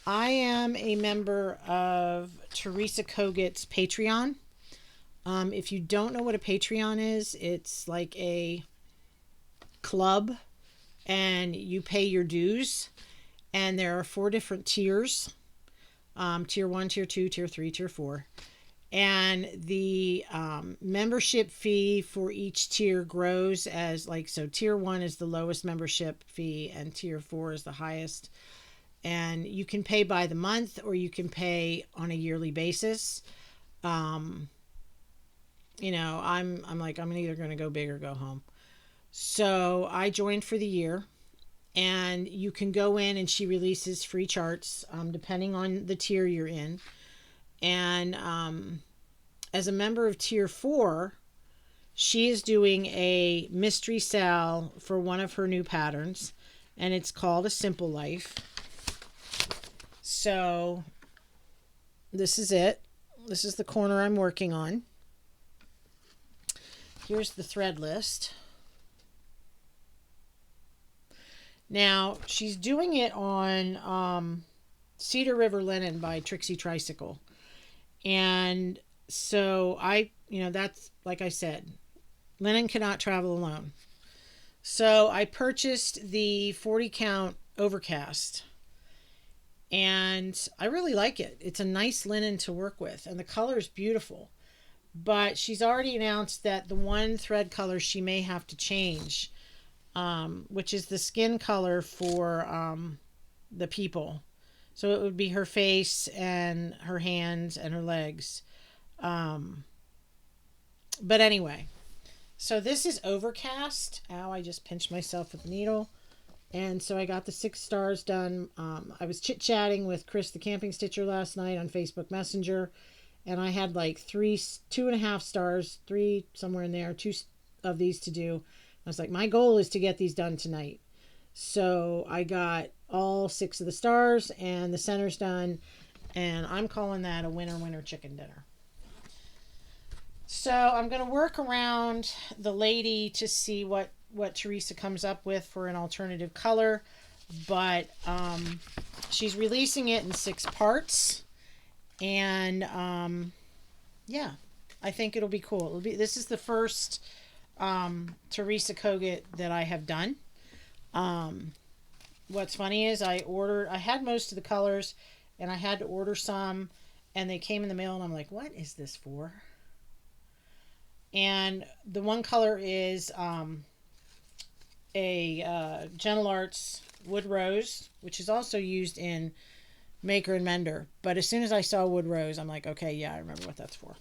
I am a member of Teresa Kogut's Patreon. If you don't know what a Patreon is, it's like a club and you pay your dues. And there are 4 different tiers. Tier 1, Tier 2, Tier 3, Tier 4. And the membership fee for each tier grows as so Tier 1 is the lowest membership fee and Tier 4 is the highest. And you can pay by the month or you can pay on a yearly basis. I'm either going to go big or go home. So I joined for the year, and you can go in and she releases free charts depending on the tier you're in. And as a member of Tier 4, she is doing a mystery sale for one of her new patterns, and it's called A Simple Life. So this is it. This is the corner I'm working on. Here's the thread list. Now, she's doing it on Cedar River Linen by Trixie Tricycle. And so that's like I said, linen cannot travel alone. So I purchased the 40 count overcast, and I really like it. It's a nice linen to work with, and the color is beautiful. But she's already announced that the one thread color she may have to change, which is the skin color for the people. So it would be her face and her hands and her legs. Um, but anyway, so this is overcast. Ow, I just pinched myself with a needle. And so I got the 6 stars done. I was chit chatting with Chris, the camping stitcher, last night on Facebook Messenger. And I had like 2.5 stars, 3 somewhere in there, 2 of these to do. I was like, my goal is to get these done tonight. So I got all 6 of the stars and the center's done. And I'm calling that a winner chicken dinner. So I'm going to work around the lady to see what Teresa comes up with for an alternative color. But she's releasing it in 6 parts. And yeah, I think it'll be cool. This is the first Teresa Kogut that I have done. What's funny is I had most of the colors and I had to order some, and they came in the mail and I'm like, what is this for? And the one color is a Gentle Arts Wood Rose, which is also used in Maker and Mender. But as soon as I saw Wood Rose, I'm like, okay, yeah, I remember what that's for.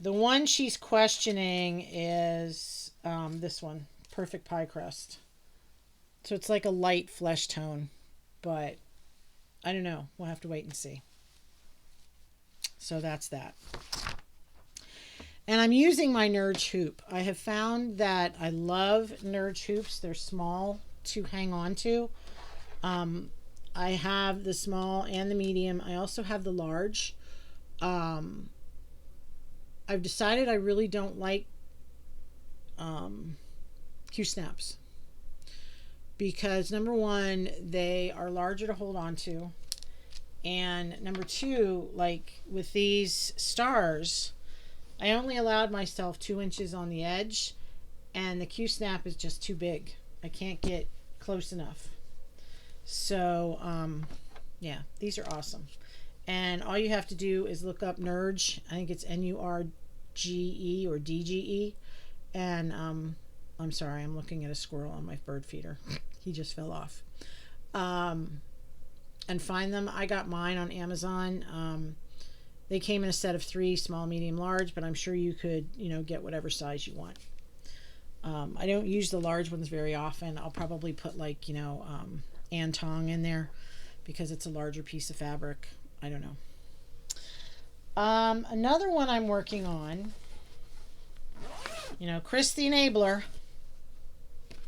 The one she's questioning is this one, Perfect Pie Crust. So it's like a light flesh tone, but I don't know. We'll have to wait and see. So that's that. And I'm using my Nerge hoop. I have found that I love Nerge hoops. They're small to hang on to. I have the small and the medium. I also have the large. I've decided I really don't like Q-snaps. Because number one, they are larger to hold on to. And number two, like with these stars, I only allowed myself 2 inches on the edge, and the Q-snap is just too big. I can't get close enough. So, yeah, these are awesome. And all you have to do is look up Nerge. I think it's Nurge or DGE. And I'm sorry, I'm looking at a squirrel on my bird feeder. He just fell off. And find them. I got mine on Amazon. They came in a set of 3, small, medium, large, but I'm sure you could, get whatever size you want. I don't use the large ones very often. I'll probably put Antong in there because it's a larger piece of fabric. I don't know. Another one I'm working on, Chris the Enabler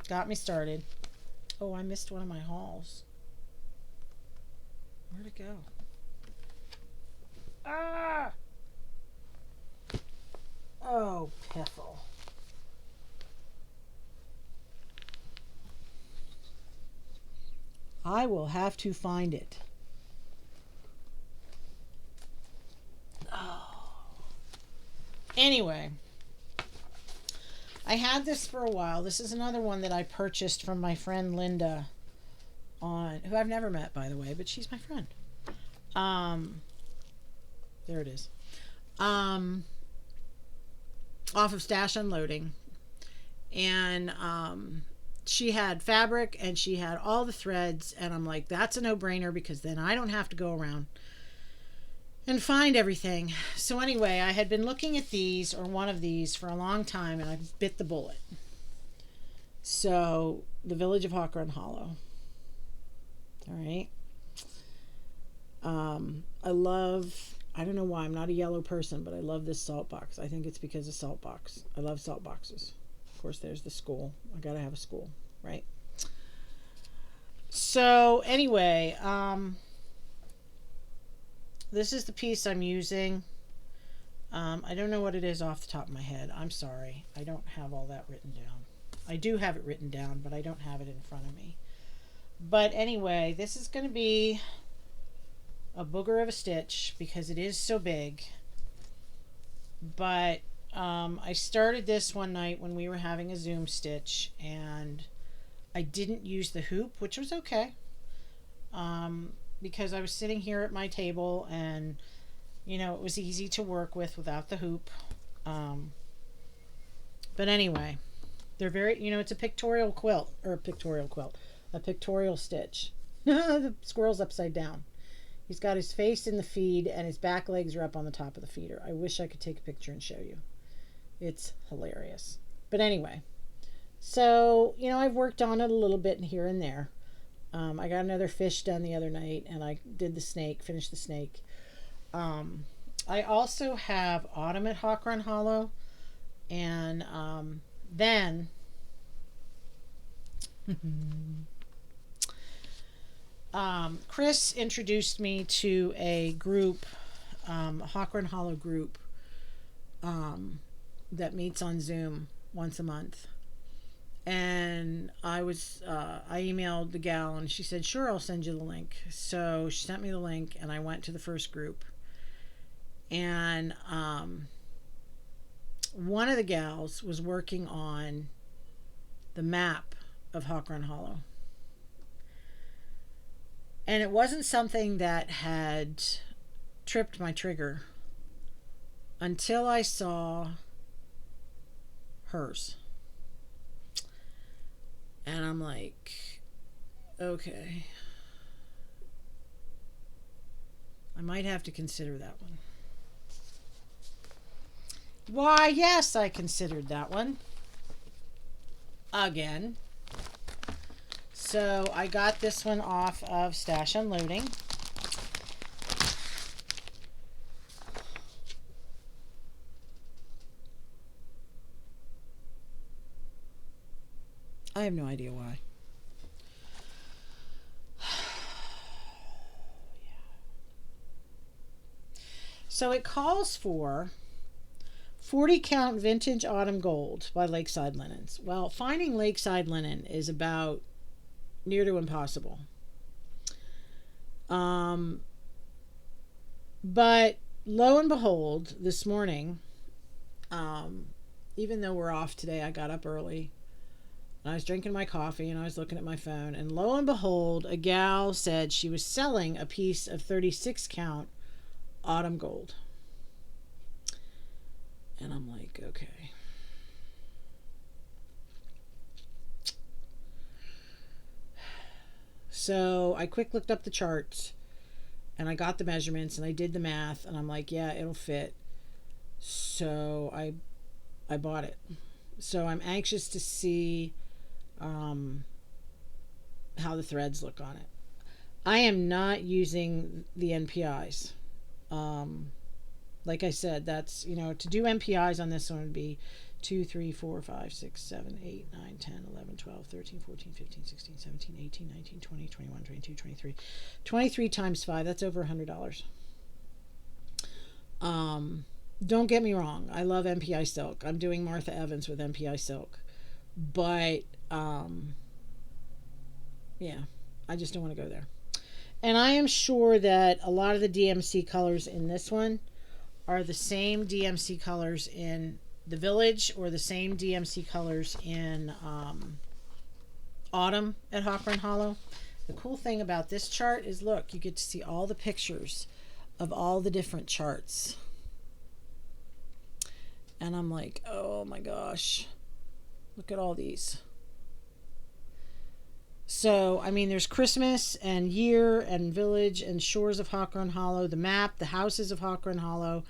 got me started. Oh, I missed one of my hauls. Where'd it go? Ah! Oh, piffle. I will have to find it. Oh. Anyway, I had this for a while. This is another one that I purchased from my friend Linda, who I've never met, by the way, but she's my friend. There it is. Off of Stash Unloading. And she had fabric and she had all the threads, and I'm like, that's a no-brainer because then I don't have to go around and find everything. So anyway, I had been looking at these, or one of these, for a long time, and I bit the bullet. So, the Village of Hawk Run Hollow. All right. I don't know why, I'm not a yellow person, but I love this salt box. I think it's because of salt box. I love salt boxes. Of course, there's the school. I gotta have a school, right? So, anyway, this is the piece I'm using. I don't know what it is off the top of my head. I'm sorry. I don't have all that written down. I do have it written down, but I don't have it in front of me. But anyway, this is going to be a booger of a stitch because it is so big. But I started this one night when we were having a Zoom stitch, and I didn't use the hoop, which was okay, because I was sitting here at my table, and it was easy to work with without the hoop. Um, but anyway, they're very, it's a pictorial quilt, or a pictorial stitch. The squirrel's upside down. He's got his face in the feed, and his back legs are up on the top of the feeder. I wish I could take a picture and show you. It's hilarious. But anyway, so, I've worked on it a little bit here and there. I got another fish done the other night, and I did the snake, finished the snake. I also have Autumn at Hawk Run Hollow, and then Chris introduced me to a group, a Hawk Run Hollow group, that meets on Zoom once a month. And I emailed the gal, and she said, sure, I'll send you the link. So she sent me the link, and I went to the first group. And one of the gals was working on the map of Hawk Run Hollow. And it wasn't something that had tripped my trigger until I saw hers. And I'm like, okay, I might have to consider that one. Why, yes, I considered that one. Again. So I got this one off of Stash Unloading. I have no idea why. Yeah. So it calls for 40 count vintage autumn gold by Lakeside Linens. Well, finding Lakeside Linen is about near to impossible. But lo and behold, this morning, even though we're off today, I got up early. I was drinking my coffee and I was looking at my phone, and lo and behold, a gal said she was selling a piece of 36 count autumn gold. And I'm like, okay. So I quick looked up the charts, and I got the measurements, and I did the math, and I'm like, yeah, it'll fit. So I bought it. So I'm anxious to see how the threads look on it. I am not using the NPIs. Like I said, that's, to do NPIs on this one would be 2, 3, 4, 5, 6, 7, 8, 9, 10, 11, 12, 13, 14, 15, 16, 17, 18, 19, 20, 21, 22, 23. 23 times 5, that's over $100. Don't get me wrong. I love MPI silk. I'm doing Martha Evans with MPI silk. But, yeah, I just don't want to go there. And I am sure that a lot of the DMC colors in this one are the same DMC colors in the Village, or the same DMC colors in Autumn at Hawk Run Hollow. The cool thing about this chart is, look, you get to see all the pictures of all the different charts. And I'm like, oh my gosh, look at all these. So, I mean, there's Christmas and Year and Village and Shores of Hawk Run Hollow, the map, the houses of Hawk Run Hollow,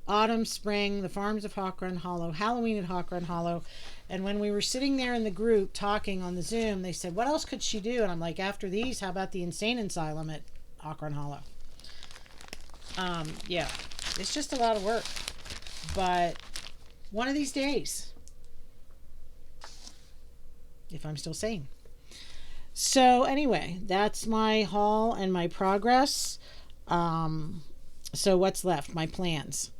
Autumn, Spring, the farms of Hawk Run Hollow, Halloween at Hawk Run Hollow. And when we were sitting there in the group talking on the Zoom, they said, what else could she do? And I'm like, after these, how about the Insane Asylum at Hawk Run Hollow? Yeah, it's just a lot of work. But one of these days, if I'm still sane. So anyway, that's my haul and my progress. So what's left? My plans.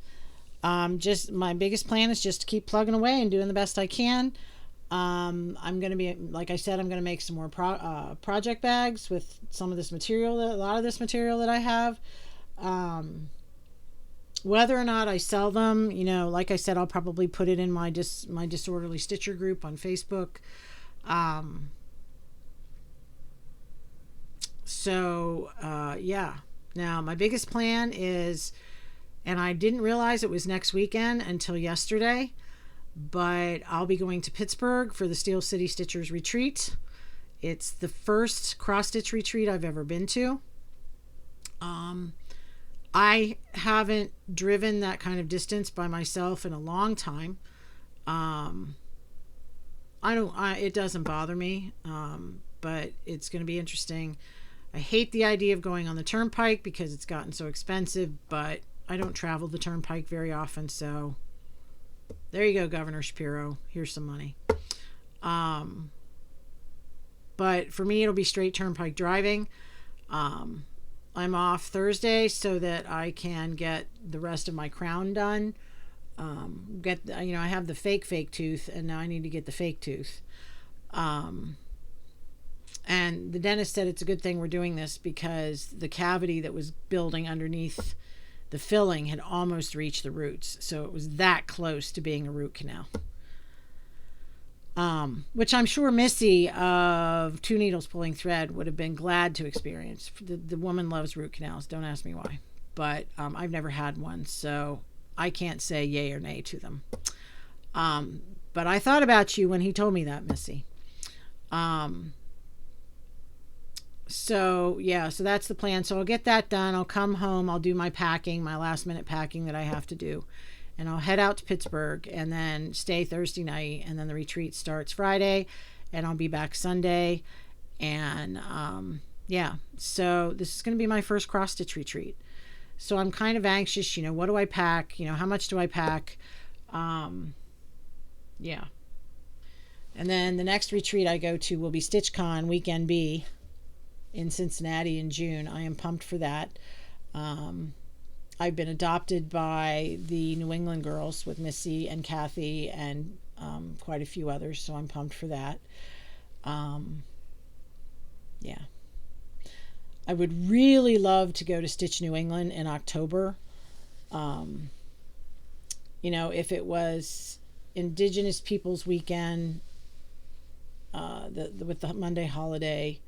Just my biggest plan is just to keep plugging away and doing the best I can. I'm going to be, like I said, I'm going to make some more project bags with some of this material, a lot of this material that I have. Um, Whether or not I sell them, like I said, I'll probably put it in my disorderly stitcher group on Facebook. Um, yeah. Now my biggest plan is, and I didn't realize it was next weekend until yesterday, but I'll be going to Pittsburgh for the Steel City Stitchers retreat. It's the first cross stitch retreat I've ever been to. I haven't driven that kind of distance by myself in a long time. Um, it doesn't bother me, but it's going to be interesting. I hate the idea of going on the turnpike because it's gotten so expensive, but I don't travel the turnpike very often, so there you go, Governor Shapiro. Here's some money. But for me, it'll be straight turnpike driving. I'm off Thursday so that I can get the rest of my crown done. I have the fake tooth, and now I need to get the fake tooth. And the dentist said it's a good thing we're doing this because the cavity that was building underneath the filling had almost reached the roots. So it was that close to being a root canal. Which I'm sure Missy of Two Needles Pulling Thread would have been glad to experience. The woman loves root canals. Don't ask me why. But I've never had one, so I can't say yay or nay to them. But I thought about you when he told me that, Missy. So that's the plan. So I'll get that done. I'll come home. I'll do my packing, my last minute packing that I have to do. And I'll head out to Pittsburgh and then stay Thursday night. And then the retreat starts Friday and I'll be back Sunday. And so this is going to be my first cross stitch retreat. So I'm kind of anxious, what do I pack? How much do I pack? Yeah. And then the next retreat I go to will be StitchCon Weekend B in Cincinnati in June. I am pumped for that. I've been adopted by the New England girls with Missy and Kathy and quite a few others, so I'm pumped for that. Yeah. I would really love to go to Stitch New England in October. If it was Indigenous Peoples Weekend, with the Monday holiday,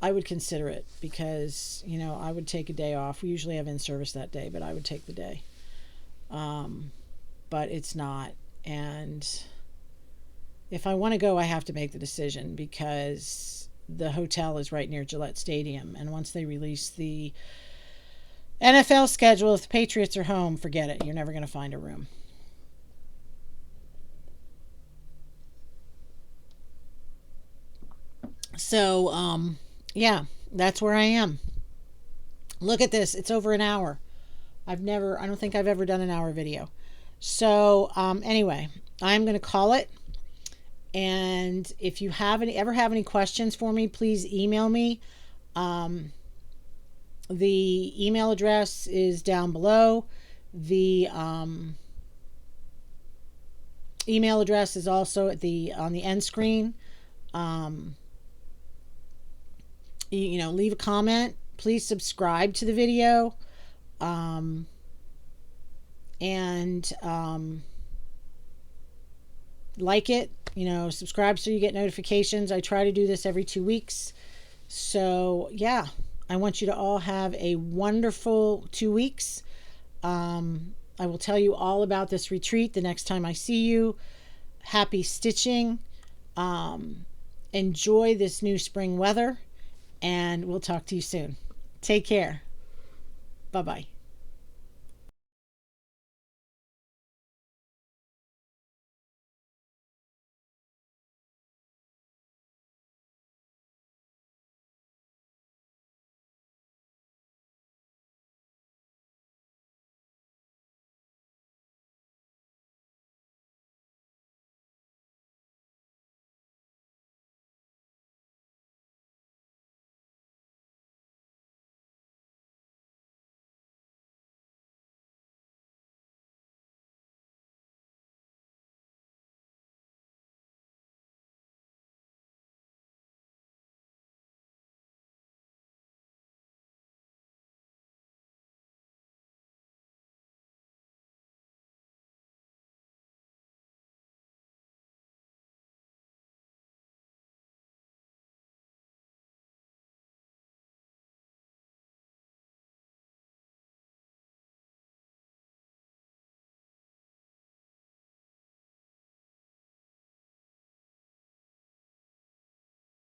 I would consider it because, I would take a day off. We usually have in service that day, but I would take the day. But it's not. And if I want to go, I have to make the decision because the hotel is right near Gillette Stadium. And once they release the NFL schedule, if the Patriots are home, forget it. You're never going to find a room. So, that's where I am. Look at this. It's over an hour. I don't think I've ever done an hour video. So, anyway, I'm going to call it. And if you ever have any questions for me, please email me. The email address is down below. The email address is also on the end screen. Leave a comment. Please subscribe to the video. And like it. Subscribe so you get notifications. I try to do this every 2 weeks. So, yeah. I want you to all have a wonderful 2 weeks. I will tell you all about this retreat the next time I see you. Happy stitching. Enjoy this new spring weather. And we'll talk to you soon. Take care. Bye-bye.